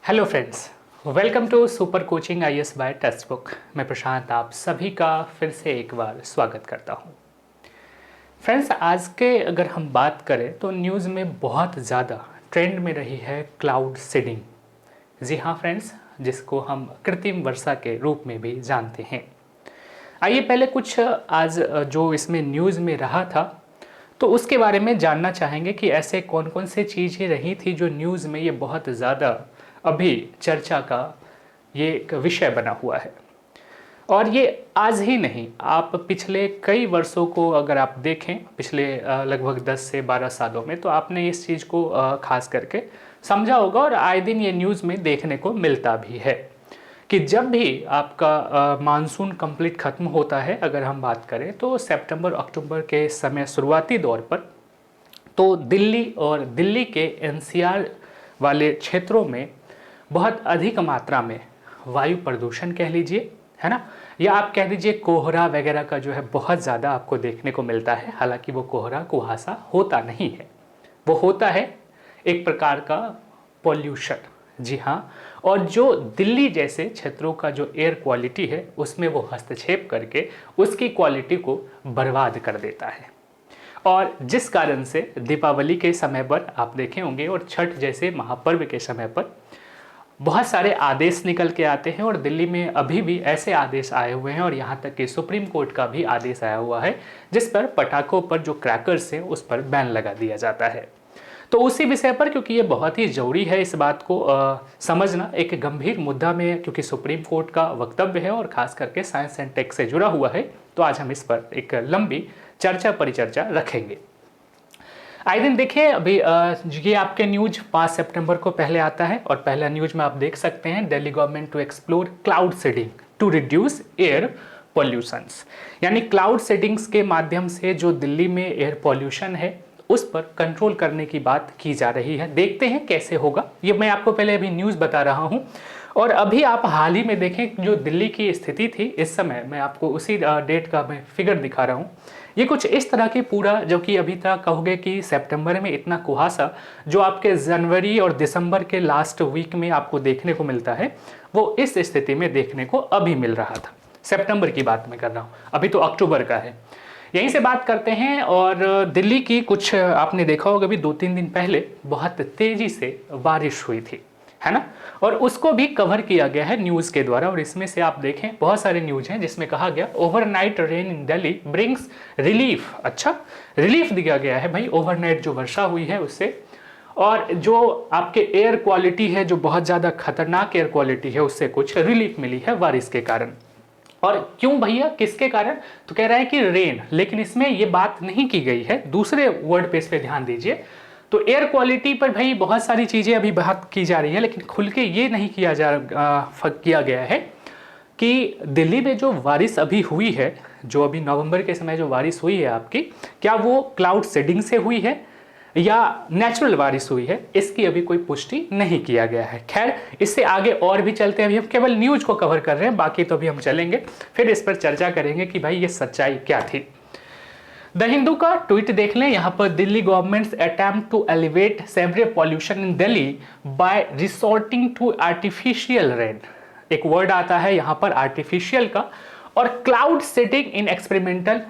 Hello friends, welcome to super coaching IAS by text book. मैं प्रशांत आप सभी का फिर से एक बार स्वागत करता हूं। फ्रेंड्स, आज के अगर हम बात करें तो न्यूज़ में बहुत ज़्यादा ट्रेंड में रही है क्लाउड सीडिंग। जी हाँ फ्रेंड्स, जिसको हम कृत्रिम वर्षा के रूप में भी जानते हैं। आइए पहले कुछ आज जो इसमें न्यूज़ में रहा था तो उसके बारे में जानना चाहेंगे कि ऐसे कौन कौन से चीज़ें रही थी जो न्यूज़ में ये बहुत ज़्यादा अभी चर्चा का ये एक विषय बना हुआ है। और ये आज ही नहीं, आप पिछले कई वर्षों को अगर आप देखें, पिछले लगभग 10 से 12 सालों में, तो आपने इस चीज़ को खास करके समझा होगा और आए दिन ये न्यूज़ में देखने को मिलता भी है कि जब भी आपका मानसून कंप्लीट ख़त्म होता है, अगर हम बात करें तो सितंबर अक्टूबर के समय शुरुआती दौर पर, तो दिल्ली और दिल्ली के एनसीआर वाले क्षेत्रों में बहुत अधिक मात्रा में वायु प्रदूषण कह लीजिए, है ना, या आप कह दीजिए कोहरा वगैरह का जो है बहुत ज़्यादा आपको देखने को मिलता है। हालांकि वो कोहरा कुहासा होता नहीं है, वो होता है एक प्रकार का पॉल्यूशन। जी हाँ, और जो दिल्ली जैसे क्षेत्रों का जो एयर क्वालिटी है उसमें वो हस्तक्षेप करके उसकी क्वालिटी को बर्बाद कर देता है। और जिस कारण से दीपावली के समय पर आप देखे होंगे और छठ जैसे महापर्व के समय पर बहुत सारे आदेश निकल के आते हैं, और दिल्ली में अभी भी ऐसे आदेश आए हुए हैं और यहाँ तक कि सुप्रीम कोर्ट का भी आदेश आया हुआ है जिस पर पटाखों पर जो क्रैकर्स हैं उस पर बैन लगा दिया जाता है। तो उसी विषय पर, क्योंकि ये बहुत ही ज़रूरी है इस बात को समझना, एक गंभीर मुद्दा में, क्योंकि सुप्रीम कोर्ट का वक्तव्य है और ख़ास करके साइंस एंड टेक से जुड़ा हुआ है, तो आज हम इस पर एक लंबी चर्चा परिचर्चा रखेंगे। आए दिन देखिए, अभी ये आपके न्यूज 5 सितंबर को पहले आता है और पहला न्यूज में आप देख सकते हैं, Delhi government to explore cloud seeding to reduce air pollutions. यानी क्लाउड सीडिंग्स के माध्यम से जो दिल्ली में एयर पॉल्यूशन है उस पर कंट्रोल करने की बात की जा रही है। देखते हैं कैसे होगा, ये मैं आपको पहले अभी न्यूज़ बता रहा हूँ। और अभी आप हाल ही में देखें जो दिल्ली की स्थिति थी इस समय, मैं आपको उसी डेट का मैं फिगर दिखा रहा हूँ। ये कुछ इस तरह की पूरा, जो कि अभी तक कहोगे कि सितंबर में इतना कुहासा जो आपके जनवरी और दिसंबर के लास्ट वीक में आपको देखने को मिलता है, वो इस स्थिति में देखने को अभी मिल रहा था। सितंबर की बात मैं कर रहा हूँ, अभी तो अक्टूबर का है। यहीं से बात करते हैं। और दिल्ली की कुछ आपने देखा होगा, अभी 2-3 दिन पहले बहुत तेजी से बारिश हुई थी, है ना, और उसको भी कवर किया गया है न्यूज़ के द्वारा। और इसमें से आप देखें बहुत सारे न्यूज़ हैं जिसमें कहा गया ओवरनाइट रेन इन दिल्ली ब्रिंग्स रिलीफ। अच्छा, रिलीफ दिया गया है भाई, ओवरनाइट जो वर्षा हुई है उससे, और जो आपके एयर क्वालिटी है, जो बहुत ज़्यादा खतरनाक एयर क्वालिटी है, उससे कुछ रिलीफ मिली है बारिश के कारण। और क्यों भैया, किसके कारण? तो कह रहा है कि रेन, लेकिन इसमें ये बात नहीं की गई है, दूसरे वर्ड पे इस पे ध्यान दीजिए। तो एयर क्वालिटी पर भाई बहुत सारी चीज़ें अभी बात की जा रही है, लेकिन खुल के ये नहीं किया गया है कि दिल्ली में जो बारिश अभी हुई है, जो अभी नवंबर के समय जो बारिश हुई है आपकी, क्या वो क्लाउड सीडिंग से हुई है या नेचुरल बारिश हुई है, इसकी अभी कोई पुष्टि नहीं किया गया है। खैर, इससे आगे और भी चलते हैं, अभी हम केवल न्यूज़ को कवर कर रहे हैं, बाकी तो अभी हम चलेंगे, फिर इस पर चर्चा करेंगे कि भाई ये सच्चाई क्या थी। द हिंदू का ट्वीट देख लें, यहाँ पर Delhi government's attempt to elevate severer pollution in Delhi by resorting to artificial rain. एक वर्ड आता है यहाँ पर आर्टिफिशियल का, और cloud seeding in experimental,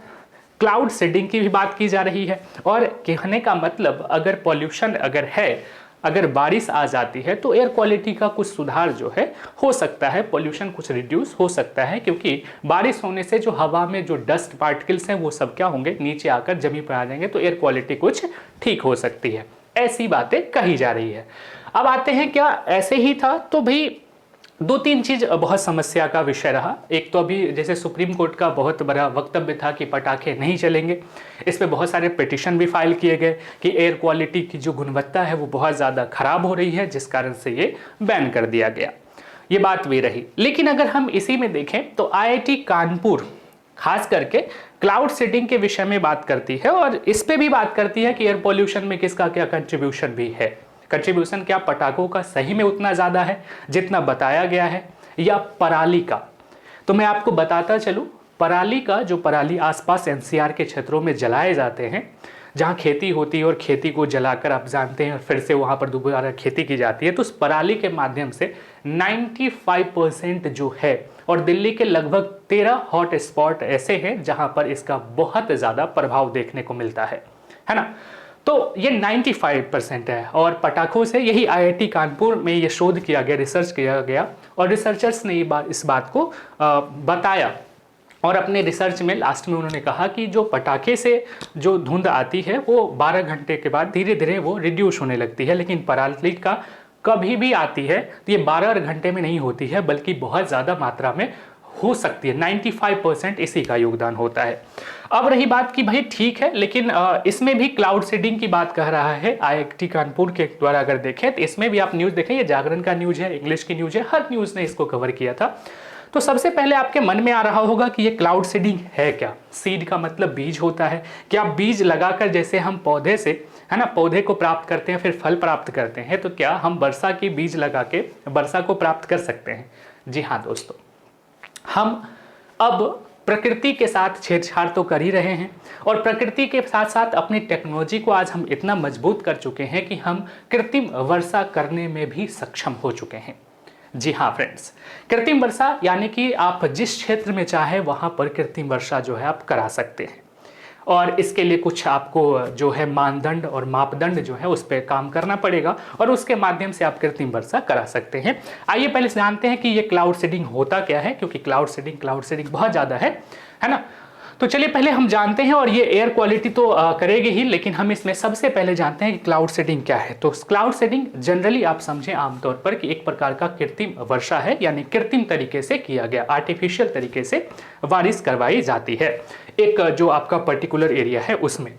cloud seeding की भी बात की जा रही है। और कहने का मतलब, अगर पॉल्यूशन अगर है, अगर बारिश आ जाती है तो एयर क्वालिटी का कुछ सुधार जो है हो सकता है, पॉल्यूशन कुछ रिड्यूस हो सकता है, क्योंकि बारिश होने से जो हवा में जो डस्ट पार्टिकल्स हैं वो सब क्या होंगे, नीचे आकर जमीन पर आ जाएंगे, तो एयर क्वालिटी कुछ ठीक हो सकती है। ऐसी बातें कही जा रही है। अब आते हैं, क्या ऐसे ही था? तो भाई 2-3 चीज बहुत समस्या का विषय रहा। एक तो अभी जैसे सुप्रीम कोर्ट का बहुत बड़ा वक्तव्य था कि पटाखे नहीं चलेंगे, इस पे बहुत सारे पिटीशन भी फाइल किए गए कि एयर क्वालिटी की जो गुणवत्ता है वो बहुत ज़्यादा खराब हो रही है, जिस कारण से ये बैन कर दिया गया। ये बात भी रही। लेकिन अगर हम इसी में देखें तो आईआईटी कानपुर खास करके क्लाउड सीडिंग के विषय में बात करती है, और इस पे भी बात करती है कि एयर पॉल्यूशन में किसका क्या कंट्रीब्यूशन भी है। कंट्रीब्यूशन क्या पटाखों का सही में उतना ज़्यादा है जितना बताया गया है, या पराली का? तो मैं आपको बताता चलूँ, पराली का जो पराली आसपास एनसीआर के क्षेत्रों में जलाए जाते हैं, जहाँ खेती होती है और खेती को जलाकर आप जानते हैं फिर से वहाँ पर दोबारा खेती की जाती है, तो उस पराली के माध्यम से 95% जो है, और दिल्ली के लगभग 13 हॉट स्पॉट ऐसे हैं जहाँ पर इसका बहुत ज़्यादा प्रभाव देखने को मिलता है ना। तो ये 95% है। और पटाखों से यही आईआईटी कानपुर में ये शोध किया गया, रिसर्च किया गया, और रिसर्चर्स ने इस बात को बताया, और अपने रिसर्च में लास्ट में उन्होंने कहा कि जो पटाखे से जो धुंध आती है वो 12 घंटे के बाद धीरे धीरे वो रिड्यूस होने लगती है, लेकिन पराली का कभी भी आती है तो ये 12 घंटे में नहीं होती है, बल्कि बहुत ज़्यादा मात्रा में हो सकती है। 95% इसी का योगदान होता है। अब रही बात कि भाई ठीक है, लेकिन इसमें भी क्लाउड सीडिंग की बात कह रहा है आईआईटी कानपुर के द्वारा। अगर देखें तो इसमें भी आप न्यूज़ देखें, ये जागरण का न्यूज़ है, इंग्लिश की न्यूज़ है, हर न्यूज़ ने इसको कवर किया था। तो सबसे पहले आपके मन में आ रहा होगा कि ये क्लाउड सीडिंग है क्या। सीड का मतलब बीज होता है। क्या बीज लगाकर जैसे हम पौधे से, है ना, पौधे को प्राप्त करते हैं, फिर फल प्राप्त करते हैं, तो क्या हम वर्षा की बीज लगा के वर्षा को प्राप्त कर सकते हैं? जी हाँ दोस्तों, हम अब प्रकृति के साथ छेड़छाड़ तो कर ही रहे हैं, और प्रकृति के साथ साथ अपनी टेक्नोलॉजी को आज हम इतना मजबूत कर चुके हैं कि हम कृत्रिम वर्षा करने में भी सक्षम हो चुके हैं। जी हाँ फ्रेंड्स, कृत्रिम वर्षा यानी कि आप जिस क्षेत्र में चाहे वहाँ पर कृत्रिम वर्षा जो है आप करा सकते हैं, और इसके लिए कुछ आपको जो है मानदंड और मापदंड जो है उस पर काम करना पड़ेगा, और उसके माध्यम से आप कृत्रिम वर्षा करा सकते हैं। आइए पहले जानते हैं कि ये क्लाउड सीडिंग होता क्या है, क्योंकि क्लाउड सीडिंग बहुत ज़्यादा है ना। तो चलिए पहले हम जानते हैं, और ये एयर क्वालिटी तो करेगी ही, लेकिन हम इसमें सबसे पहले जानते हैं कि क्लाउड सीडिंग क्या है। तो क्लाउड सीडिंग जनरली आप समझें आमतौर पर कि एक प्रकार का कृत्रिम वर्षा है, यानी कृत्रिम तरीके से किया गया, आर्टिफिशियल तरीके से बारिश करवाई जाती है एक जो आपका पर्टिकुलर एरिया है उसमें।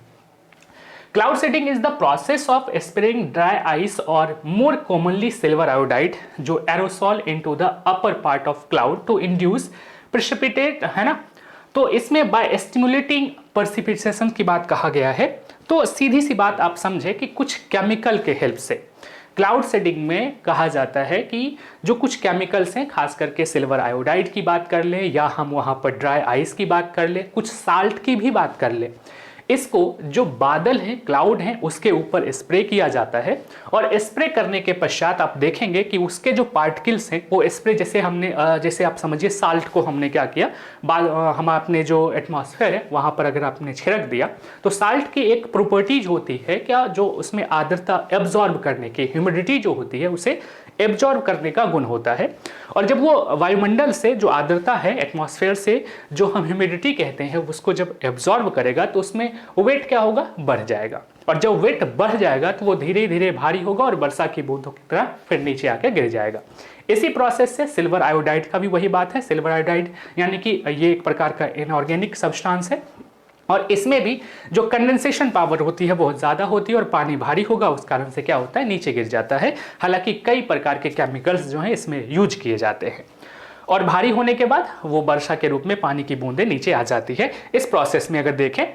Cloud seeding is the process of spraying dry ice और मोर कॉमनली सिल्वर आयोडाइड जो aerosol into the upper part of cloud to induce precipitate, है ना। तो इसमें बाय स्टिमुलेटिंग प्रेसिपिटेशन की बात कहा गया है। तो सीधी सी बात आप समझे कि कुछ केमिकल के हेल्प से क्लाउड सीडिंग में कहा जाता है कि जो कुछ केमिकल्स हैं, खास करके सिल्वर आयोडाइड की बात कर ले, या हम वहाँ पर ड्राई आइस की बात कर ले, कुछ साल्ट की भी बात कर ले, इसको जो बादल हैं, क्लाउड हैं, उसके ऊपर स्प्रे किया जाता है। और स्प्रे करने के पश्चात आप देखेंगे कि उसके जो पार्टिकल्स हैं वो स्प्रे, जैसे हमने जैसे आप समझिए साल्ट को हमने क्या किया, हम अपने जो एटमॉस्फेयर है वहाँ पर अगर आपने छिड़क दिया, तो साल्ट की एक प्रॉपर्टीज होती है क्या, जो उसमें आर्द्रता एब्जॉर्ब करने की, ह्यूमिडिटी जो होती है उसे एब्जॉर्ब करने का गुण होता है। और जब वो वायुमंडल से जो आर्द्रता है, एटमॉस्फेयर से जो हम ह्यूमिडिटी कहते हैं, उसको जब एब्जॉर्ब करेगा तो उसमें वेट क्या होगा, बढ़ जाएगा। और जब वेट बढ़ जाएगा तो वो धीरे धीरे भारी होगा और वर्षा की बूंदों की तरह फिर नीचे आके गिर जाएगा। इसी प्रोसेस से सिल्वर आयोडाइड का भी वही बात है। सिल्वर आयोडाइड यानी कि ये एक प्रकार का इनऑर्गेनिक सब्सटेंस है, और इसमें भी जो कंडेंसेशन पावर होती है बहुत ज़्यादा होती है, और पानी भारी होगा, उस कारण से क्या होता है, नीचे गिर जाता है। हालांकि कई प्रकार के केमिकल्स जो हैं इसमें यूज किए जाते हैं, और भारी होने के बाद वो वर्षा के रूप में पानी की बूंदें नीचे आ जाती है। इस प्रोसेस में अगर देखें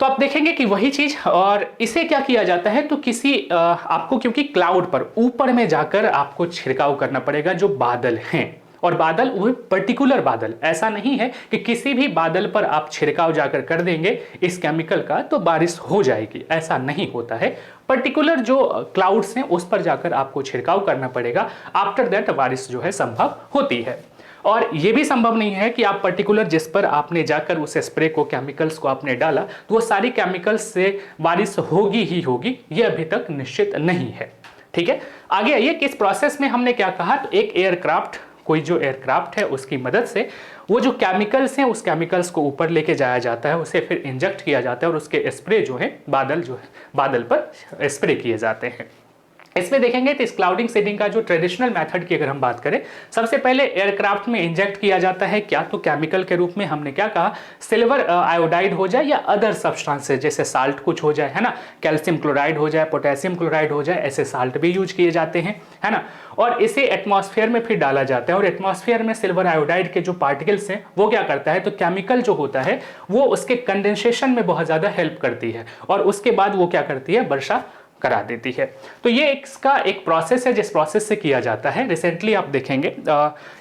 तो आप देखेंगे कि वही चीज़, और इसे क्या किया जाता है, तो किसी आपको, क्योंकि क्लाउड पर ऊपर में जाकर आपको छिड़काव करना पड़ेगा जो बादल हैं, और बादल वो पर्टिकुलर बादल, ऐसा नहीं है कि किसी भी बादल पर आप छिड़काव जाकर कर देंगे इस केमिकल का तो बारिश हो जाएगी, ऐसा नहीं होता है। पर्टिकुलर जो क्लाउड्स हैं उस पर जाकर आपको छिड़काव करना पड़ेगा, आफ्टर दैट बारिश जो है संभव होती है। और ये भी संभव नहीं है कि आप पर्टिकुलर जिस पर आपने जाकर उस स्प्रे को, केमिकल्स को आपने डाला, तो वो सारी केमिकल्स से बारिश होगी ही होगी, ये अभी तक निश्चित नहीं है। ठीक है, आगे आइए कि इस प्रोसेस में हमने क्या कहा, तो एक एयरक्राफ्ट, कोई जो एयरक्राफ्ट है उसकी मदद से वो जो केमिकल्स हैं उस केमिकल्स को ऊपर लेके जाया जाता है, उसे फिर इंजेक्ट किया जाता है, और उसके स्प्रे जो है बादल पर स्प्रे किए जाते हैं। इसमें देखेंगे तो इस क्लाउडिंग सीडिंग का जो ट्रेडिशनल मेथड की अगर हम बात करें, सबसे पहले एयरक्राफ्ट में इंजेक्ट किया जाता है क्या, तो केमिकल के रूप में हमने क्या कहा, सिल्वर आयोडाइड हो जाए या अदर सब्सटेंसेस जैसे साल्ट कुछ हो जाए, है ना, कैल्शियम क्लोराइड हो जाए, पोटेशियम क्लोराइड हो जाए, ऐसे साल्ट भी यूज किए जाते हैं, है ना। और इसे एटमॉस्फेयर में फिर डाला जाता है, और एटमॉस्फेयर में सिल्वर आयोडाइड के जो पार्टिकल्स हैं वो क्या करता है, तो केमिकल जो होता है वो उसके कंडेंसेशन में बहुत ज़्यादा हेल्प करती है, और उसके बाद वो क्या करती है, वर्षा करा देती है। तो ये इसका एक प्रोसेस है जिस प्रोसेस से किया जाता है। रिसेंटली आप देखेंगे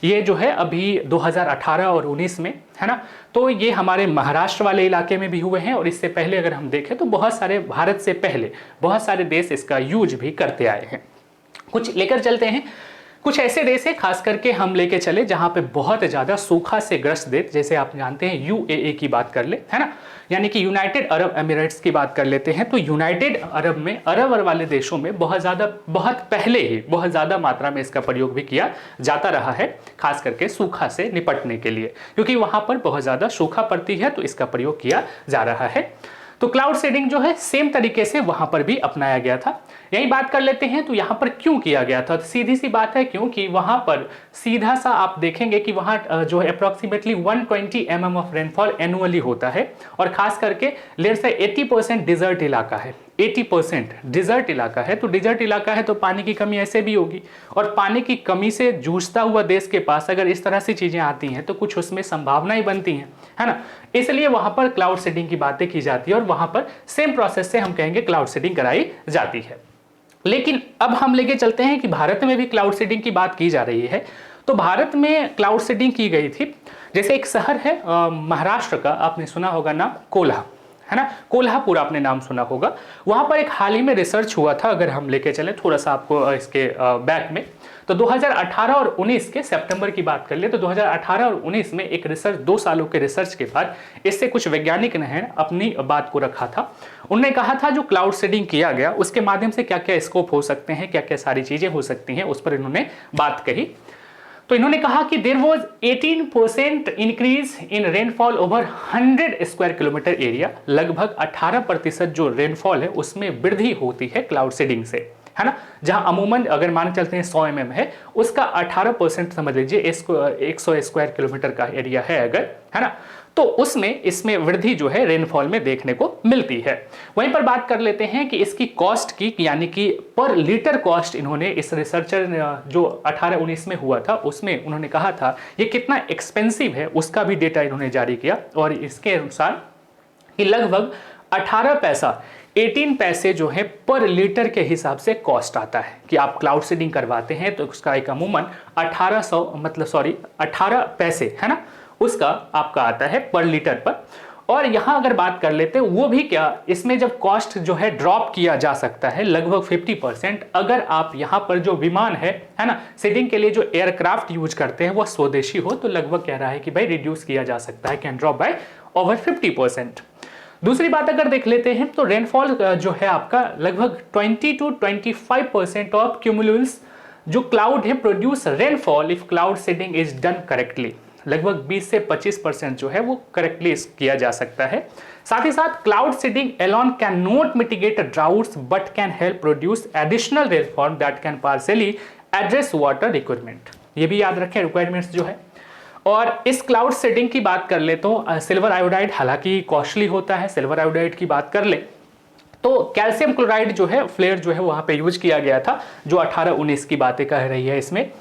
ये जो है अभी 2018 और 19 में, है ना, तो ये हमारे महाराष्ट्र वाले इलाके में भी हुए हैं, और इससे पहले अगर हम देखें तो बहुत सारे, भारत से पहले बहुत सारे देश इसका यूज भी करते आए हैं। कुछ लेकर चलते हैं, कुछ ऐसे देश है खास करके हम लेके चले जहां पे बहुत ज़्यादा सूखा से ग्रस्त देश, जैसे आप जानते हैं यूएई की बात कर ले, है ना, यानी कि यूनाइटेड अरब एमिरेट्स की बात कर लेते हैं। तो यूनाइटेड अरब में, अरब वाले देशों में बहुत पहले ही बहुत ज़्यादा मात्रा में इसका प्रयोग भी किया जाता रहा है, खास करके सूखा से निपटने के लिए, क्योंकि वहां पर बहुत ज़्यादा सूखा पड़ती है, तो इसका प्रयोग किया जा रहा है। तो क्लाउड सीडिंग जो है सेम तरीके से वहां पर भी अपनाया गया था। यही बात कर लेते हैं, तो यहाँ पर क्यों किया गया था, तो सीधी सी बात है क्योंकि वहां पर सीधा सा आप देखेंगे कि वहां जो है approximately 120 mm of rainfall annually होता है, और खास करके लेट्स से 80% डिजर्ट इलाका है, 80% डिजर्ट इलाका है। तो डिजर्ट इलाका है तो पानी की कमी ऐसे भी होगी, और पानी की कमी से जूझता हुआ देश के पास अगर इस तरह से चीजें आती हैं तो कुछ उसमें संभावनाएं बनती हैं, है ना, इसलिए वहां पर क्लाउड सीडिंग की बातें की जाती है, और वहां पर सेम प्रोसेस से हम कहेंगे क्लाउड सीडिंग कराई जाती है। लेकिन अब हम लेके चलते हैं कि भारत में भी क्लाउड सीडिंग की बात की जा रही है। तो भारत में क्लाउड सीडिंग की गई थी, जैसे एक शहर है महाराष्ट्र का, आपने सुना होगा नाम, कोल्हा, है ना, कोल्हापुर आपने नाम सुना होगा। वहां पर एक हाल ही में रिसर्च हुआ था, अगर हम लेके चले थोड़ा सा आपको इसके बैक में, तो 2018 और 19 के सितंबर की बात कर ले, तो 2018 और 19 में एक रिसर्च, 2 सालों के रिसर्च के बाद इससे कुछ वैज्ञानिक ने अपनी बात को रखा था। उन्होंने कहा था जो क्लाउड सीडिंग किया गया उसके माध्यम से क्या क्या स्कोप हो सकते हैं, क्या क्या सारी चीजें हो सकती हैं, उस पर इन्होंने बात कही। तो इन्होंने कहा कि there was 18% increase in rainfall over 100 square kilometer area, लगभग 18% जो रेनफॉल है उसमें वृद्धि होती है क्लाउड सीडिंग से, है ना, जहां अमूमन अगर मान चलते हैं 100 mm है, उसका 18% समझ लीजिए 100 स्क्वायर किलोमीटर का एरिया है अगर, है ना, तो उसमें इसमें वृद्धि जो है रेनफॉल में देखने को मिलती है। वहीं पर बात कर लेते हैं कि इसकी कॉस्ट की, यानी कि पर लीटर कॉस्ट, इन्होंने इस रिसर्चर जो 18-19 में हुआ था उसमें उन्होंने कहा था ये कितना एक्सपेंसिव है, उसका भी डेटा इन्होंने जारी किया, और इसके अनुसार कि लगभग 18 पैसे जो है पर लीटर के हिसाब से कॉस्ट आता है कि आप क्लाउड सीडिंग करवाते हैं, तो उसका एक अमूमन 18 पैसे, है ना, उसका आपका आता है पर लीटर पर। और यहां अगर बात कर लेते हैं वो भी क्या, इसमें जब कॉस्ट जो है ड्रॉप किया जा सकता है लगभग 50%, अगर आप यहां पर जो विमान है ना, सीडिंग के लिए जो एयरक्राफ्ट यूज करते हैं वो स्वदेशी हो, तो लगभग कह रहा है कि भाई रिड्यूस किया जा सकता है, कैन ड्रॉप बाय ओवर 50%। दूसरी बात अगर देख लेते हैं तो रेनफॉल जो है आपका लगभग 20 to 25% ऑफ क्यूमुलेंस जो क्लाउड है produce rainfall if cloud seeding is done correctly, लगभग 20 से 25% जो है वो करेक्टली किया जा सकता है। साथ ही साथ cloud seeding alone can not mitigate droughts but can help produce additional rainfall that can partially address water requirement, ये भी याद रखें रिक्वायरमेंट्स जो है। और इस क्लाउड सीडिंग की बात कर ले तो सिल्वर आयोडाइड हालांकि कॉस्टली होता है, सिल्वर आयोडाइड की बात कर ले तो कैल्शियम क्लोराइड जो है फ्लेयर जो है वहां पे यूज किया गया था, जो 18-19 की बातें कह रही है इसमें,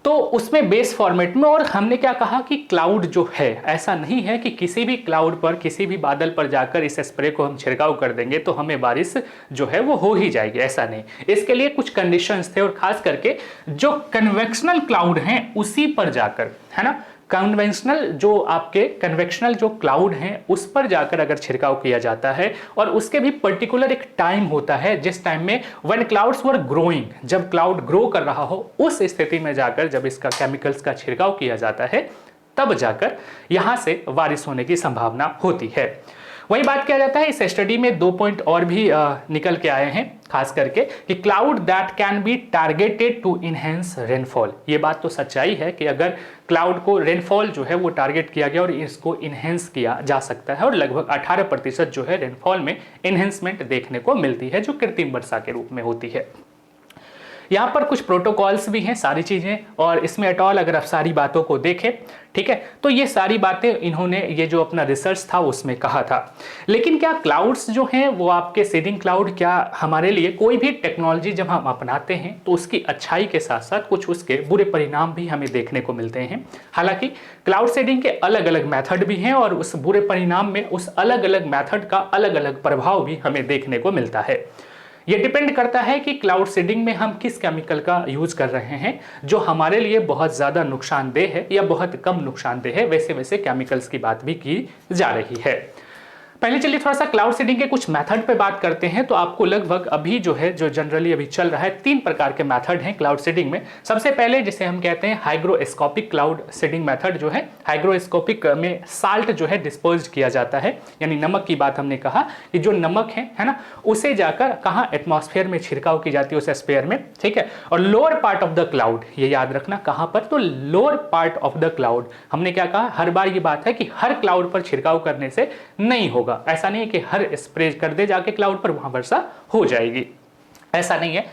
तो उसमें बेस फॉर्मेट में। और हमने क्या कहा कि क्लाउड जो है ऐसा नहीं है कि किसी भी क्लाउड पर, किसी भी बादल पर जाकर इस स्प्रे को हम छिड़काव कर देंगे तो हमें बारिश जो है वो हो ही जाएगी, ऐसा नहीं। इसके लिए कुछ कंडीशंस थे, और खास करके जो कन्वेक्शनल क्लाउड हैं उसी पर जाकर, है ना, कन्वेंशनल जो आपके कन्वेक्शनल जो क्लाउड हैं उस पर जाकर अगर छिड़काव किया जाता है, और उसके भी पर्टिकुलर एक टाइम होता है जिस टाइम में व्हेन क्लाउड्स वर ग्रोइंग, जब क्लाउड ग्रो कर रहा हो उस स्थिति में जाकर जब इसका केमिकल्स का छिड़काव किया जाता है तब जाकर यहां से बारिश होने की संभावना होती है। वही बात किया जाता है, इस स्टडी में 2 पॉइंट और भी निकल के आए हैं, खास करके कि cloud that can be targeted to enhance rainfall. ये बात तो सच्चाई है कि अगर क्लाउड को रेनफॉल जो है वो टारगेट किया गया और इसको इनहेंस किया जा सकता है, और लगभग 18% जो है रेनफॉल में इनहेंसमेंट देखने को मिलती है जो कृत्रिम वर्षा के रूप में होती है। यहाँ पर कुछ प्रोटोकॉल्स भी हैं, सारी चीज़ें, और इसमें एट ऑल अगर आप सारी बातों को देखें, ठीक है, तो ये सारी बातें इन्होंने ये जो अपना रिसर्च था उसमें कहा था। लेकिन क्या क्लाउड्स जो हैं वो आपके सीडिंग क्लाउड, क्या हमारे लिए कोई भी टेक्नोलॉजी जब हम अपनाते हैं तो उसकी अच्छाई के साथ साथ कुछ उसके बुरे परिणाम भी हमें देखने को मिलते हैं। हालांकि क्लाउड सीडिंग के अलग अलग मेथड भी हैं, और उस बुरे परिणाम में उस अलग अलग मेथड का अलग अलग प्रभाव भी हमें देखने को मिलता है। ये डिपेंड करता है कि क्लाउड सीडिंग में हम किस केमिकल का यूज कर रहे हैं, जो हमारे लिए बहुत ज़्यादा नुकसानदेह है या बहुत कम नुकसानदेह है। वैसे वैसे केमिकल्स की बात भी की जा रही है। पहले चलिए थोड़ा सा क्लाउड सीडिंग के कुछ मेथड पे बात करते हैं। तो आपको लगभग अभी जो है, जो जनरली अभी चल रहा है, 3 प्रकार के मेथड हैं क्लाउड सीडिंग में। सबसे पहले जिसे हम कहते हैं हाइग्रोस्कोपिक क्लाउड सीडिंग मेथड जो है, हाइग्रोस्कोपिक में साल्ट जो है डिस्पोज किया जाता है, यानी नमक की बात हमने कहा कि जो नमक है ना, उसे जाकर कहाँ, एटमॉस्फेयर में छिड़काव की जाती है उस स्पेयर में, ठीक है। और lower part of the cloud, ये याद रखना कहाँ पर, तो lower part of the cloud. हमने क्या कहा, हर बार ये बात है कि हर क्लाउड पर छिड़काव करने से नहीं होगा। ऐसा नहीं है कि हर स्प्रे कर दे जाके क्लाउड पर वहां वर्षा हो जाएगी, ऐसा नहीं है।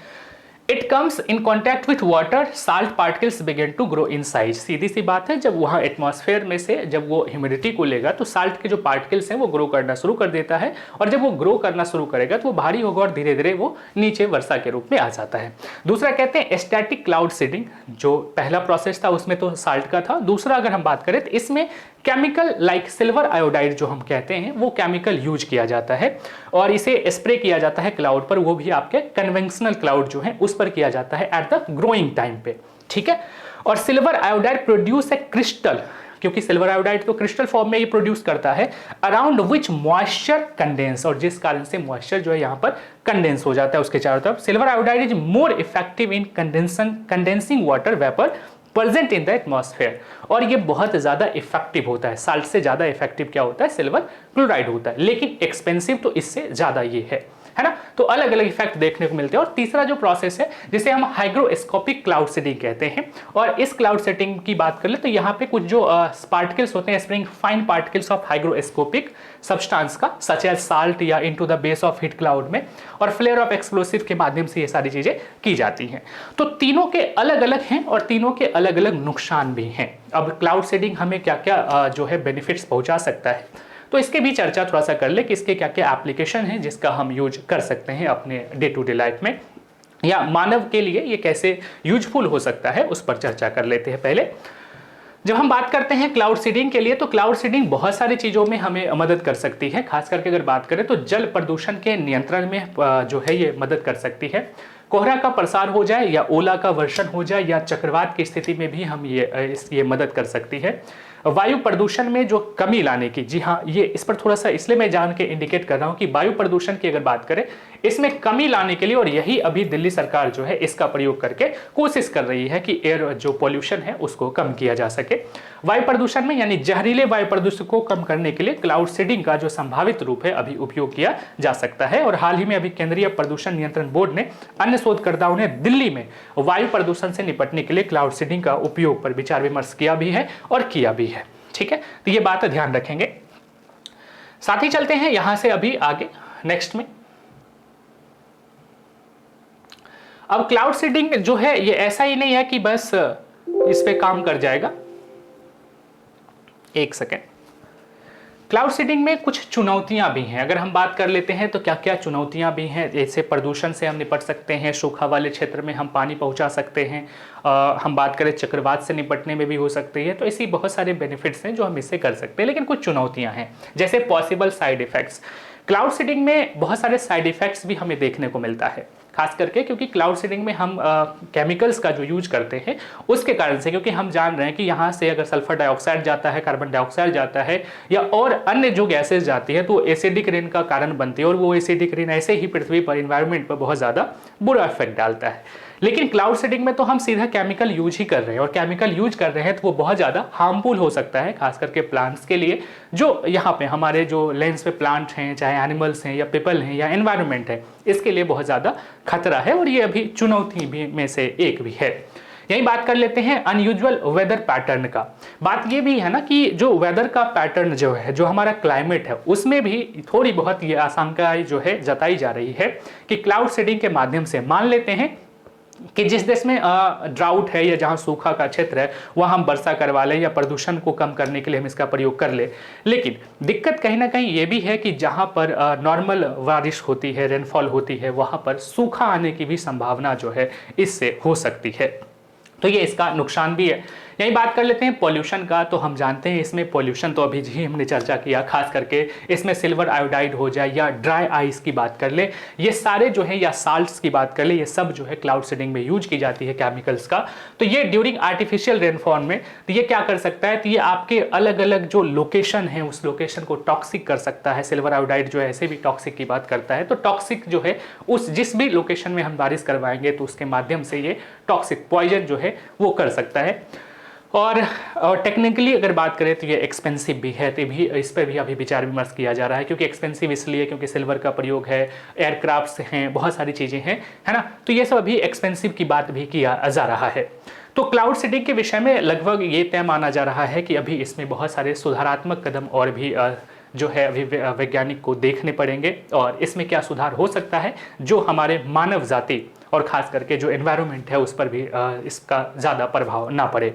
It comes in contact with water, salt particles begin to grow in size. सीधी सी बात है, जब वहां एटमॉस्फेयर में से जब वो ह्यूमिडिटी को लेगा तो साल्ट के जो पार्टिकल्स हैं वो ग्रो करना शुरू कर देता है, और जब वो ग्रो करना शुरू करेगा तो वो भारी होगा और धीरे धीरे वो नीचे वर्षा के रूप में आ जाता है। दूसरा कहते हैं स्टैटिक क्लाउड सीडिंग। जो पहला प्रोसेस था उसमें तो साल्ट का था। दूसरा अगर हम बात करें तो इसमें केमिकल लाइक सिल्वर आयोडाइड जो हम कहते हैं वो केमिकल यूज किया जाता है, और इसे स्प्रे किया जाता है क्लाउड पर। वो भी आपके कन्वेंशनल क्लाउड जो है उस पर किया जाता है एट द ग्रोइंग टाइम पे, ठीक है। और silver iodide produce a crystal, क्योंकि सिल्वर आयोडाइड तो क्रिस्टल फॉर्म में ये प्रोड्यूस करता है, अराउंड विच मॉइस्चर कंडेंस, और जिस कारण से मॉइस्चर जो है यहाँ पर कंडेंस हो जाता है उसके चारों तरफ। Silver iodide is more effective in condensing water vapour present in the atmosphere, और ये बहुत ज़्यादा इफेक्टिव होता है। साल्ट से ज़्यादा इफेक्टिव क्या होता है, सिल्वर क्लोराइड होता है, लेकिन एक्सपेंसिव तो इससे ज़्यादा ये है ना। तो अलग अलग इफेक्ट देखने को मिलते हैं। और तीसरा जो प्रोसेस है जिसे हम हाइग्रोस्कोपिक क्लाउड सीडिंग कहते हैं, और इस क्लाउड सेटिंग की बात कर ले तो यहाँ पे कुछ जो पार्टिकल्स होते हैं, spring fine particles of hygroscopic substance का, सच एज साल्ट या into the base of hit cloud में, और फ्लेयर ऑफ एक्सप्लोसिव के माध्यम से ये सारी चीजें की जाती हैं। तो तीनों के अलग अलग हैं और तीनों के अलग अलग नुकसान भी हैं। अब क्लाउड सीडिंग हमें क्या क्या जो है बेनिफिट्स पहुंचा सकता है, तो इसके भी चर्चा थोड़ा सा कर ले कि इसके क्या क्या एप्लीकेशन है जिसका हम यूज कर सकते हैं अपने डे टू डे लाइफ में, या मानव के लिए ये कैसे यूजफुल हो सकता है, उस पर चर्चा कर लेते हैं। पहले जब हम बात करते हैं क्लाउड सीडिंग के लिए, तो क्लाउड सीडिंग बहुत सारी चीज़ों में हमें मदद कर सकती है। खास करके अगर बात करें तो जल प्रदूषण के नियंत्रण में जो है ये मदद कर सकती है। कोहरा का प्रसार हो जाए या ओला का वर्षण हो जाए या चक्रवात की स्थिति में भी हम ये मदद कर सकती है। वायु प्रदूषण में जो कमी लाने की, जी हाँ, ये इस पर थोड़ा सा इसलिए मैं जान के इंडिकेट कर रहा हूँ कि वायु प्रदूषण की अगर बात करें इसमें कमी लाने के लिए, और यही अभी दिल्ली सरकार जो है इसका प्रयोग करके कोशिश कर रही है कि एयर जो पॉल्यूशन है उसको कम किया जा सके। वायु प्रदूषण में यानी जहरीले वायु प्रदूषण को कम करने के लिए क्लाउड सीडिंग का जो संभावित रूप है अभी उपयोग किया जा सकता है। और हाल ही में अभी केंद्रीय प्रदूषण नियंत्रण बोर्ड ने अन्य शोधकर्ताओं ने दिल्ली में वायु प्रदूषण से निपटने के लिए क्लाउड सीडिंग का उपयोग पर विचार विमर्श किया भी है और किया भी है, ठीक है। तो ये बात ध्यान रखेंगे। साथ ही चलते हैं यहां से अभी आगे नेक्स्ट में। अब क्लाउड सीडिंग जो है ये ऐसा ही नहीं है कि बस इस पे काम कर जाएगा। एक सेकेंड, क्लाउड सीडिंग में कुछ चुनौतियां भी हैं। अगर हम बात कर लेते हैं तो क्या क्या चुनौतियां भी हैं, जैसे प्रदूषण से हम निपट सकते हैं, सूखा वाले क्षेत्र में हम पानी पहुंचा सकते हैं, हम बात करें चक्रवात से निपटने में भी हो सकती है। तो ऐसी बहुत सारे बेनिफिट्स हैं जो हम इससे कर सकते हैं, लेकिन कुछ चुनौतियां हैं जैसे possible side effects. Cloud seeding में बहुत सारे साइड इफेक्ट्स भी हमें देखने को मिलता है, खास करके क्योंकि क्लाउड सीडिंग में हम केमिकल्स का जो यूज करते हैं उसके कारण से, क्योंकि हम जान रहे हैं कि यहाँ से अगर सल्फर डाइऑक्साइड जाता है, कार्बन डाइऑक्साइड जाता है या और अन्य जो गैसेस जाती है तो एसिडिक रेन का कारण बनती है, और वो एसिडिक रेन ऐसे ही पृथ्वी पर इन्वायरमेंट पर बहुत ज़्यादा बुरा इफेक्ट डालता है। लेकिन क्लाउड सीडिंग में तो हम सीधा केमिकल यूज ही कर रहे हैं, और केमिकल यूज कर रहे हैं तो वो बहुत ज़्यादा हार्मफुल हो सकता है, खास करके प्लांट्स के लिए। जो यहाँ पे हमारे जो लैंड्स पे प्लांट हैं, चाहे एनिमल्स हैं या पीपल हैं या एनवायरनमेंट है, इसके लिए बहुत ज़्यादा खतरा है, और ये अभी चुनौती भी में से एक भी है। यही बात कर लेते हैं अनयूजुअल वेदर पैटर्न का। बात ये भी है ना कि जो वेदर का पैटर्न जो है, जो हमारा क्लाइमेट है, उसमें भी थोड़ी बहुत ये आशंकाएं जो है जताई जा रही है कि क्लाउड सीडिंग के माध्यम से मान लेते हैं कि जिस देश में ड्राउट है या जहाँ सूखा का क्षेत्र है वहाँ हम वर्षा करवा लें या प्रदूषण को कम करने के लिए हम इसका प्रयोग कर ले। लेकिन दिक्कत कहीं ना कहीं ये भी है कि जहाँ पर नॉर्मल बारिश होती है, रेनफॉल होती है, वहाँ पर सूखा आने की भी संभावना जो है इससे हो सकती है। तो ये इसका नुकसान भी है। यही बात कर लेते हैं पॉल्यूशन का। तो हम जानते हैं इसमें पॉल्यूशन तो अभी जी हमने चर्चा किया, खास करके इसमें सिल्वर आयोडाइड हो जाए या ड्राई आइस की बात कर ले, ये सारे जो है, या साल्ट्स की बात कर ले, ये सब जो है क्लाउड सीडिंग में यूज की जाती है केमिकल्स का। तो ये ड्यूरिंग आर्टिफिशियल रेनफॉल में तो ये क्या कर सकता है, तो ये आपके अलग अलग जो लोकेशन है उस लोकेशन को टॉक्सिक कर सकता है। सिल्वर आयोडाइड जो है ऐसे भी टॉक्सिक की बात करता है, तो टॉक्सिक जो है उस जिस भी लोकेशन में हम बारिश करवाएंगे तो उसके माध्यम से ये टॉक्सिक पॉइजन जो है वो कर सकता है। और टेक्निकली अगर बात करें तो ये एक्सपेंसिव भी है, तो भी इस पर भी अभी विचार विमर्श किया जा रहा है। क्योंकि एक्सपेंसिव इसलिए क्योंकि सिल्वर का प्रयोग है, एयरक्राफ्ट्स हैं, बहुत सारी चीज़ें हैं, है ना। तो ये सब अभी एक्सपेंसिव की बात भी किया जा रहा है। तो क्लाउड सीडिंग के विषय में लगभग ये तय माना जा रहा है कि अभी इसमें बहुत सारे सुधारात्मक कदम और भी जो है अभी वैज्ञानिक को देखने पड़ेंगे, और इसमें क्या सुधार हो सकता है जो हमारे मानव जाति और खास करके जो एनवायरनमेंट है उस पर भी इसका ज़्यादा प्रभाव ना पड़े।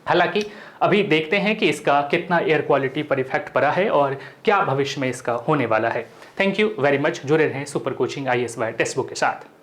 हालांकि अभी देखते हैं कि इसका कितना एयर क्वालिटी पर इफेक्ट पड़ा है और क्या भविष्य में इसका होने वाला है। Thank you very much. जुड़े रहें super coaching IAS by text book के साथ।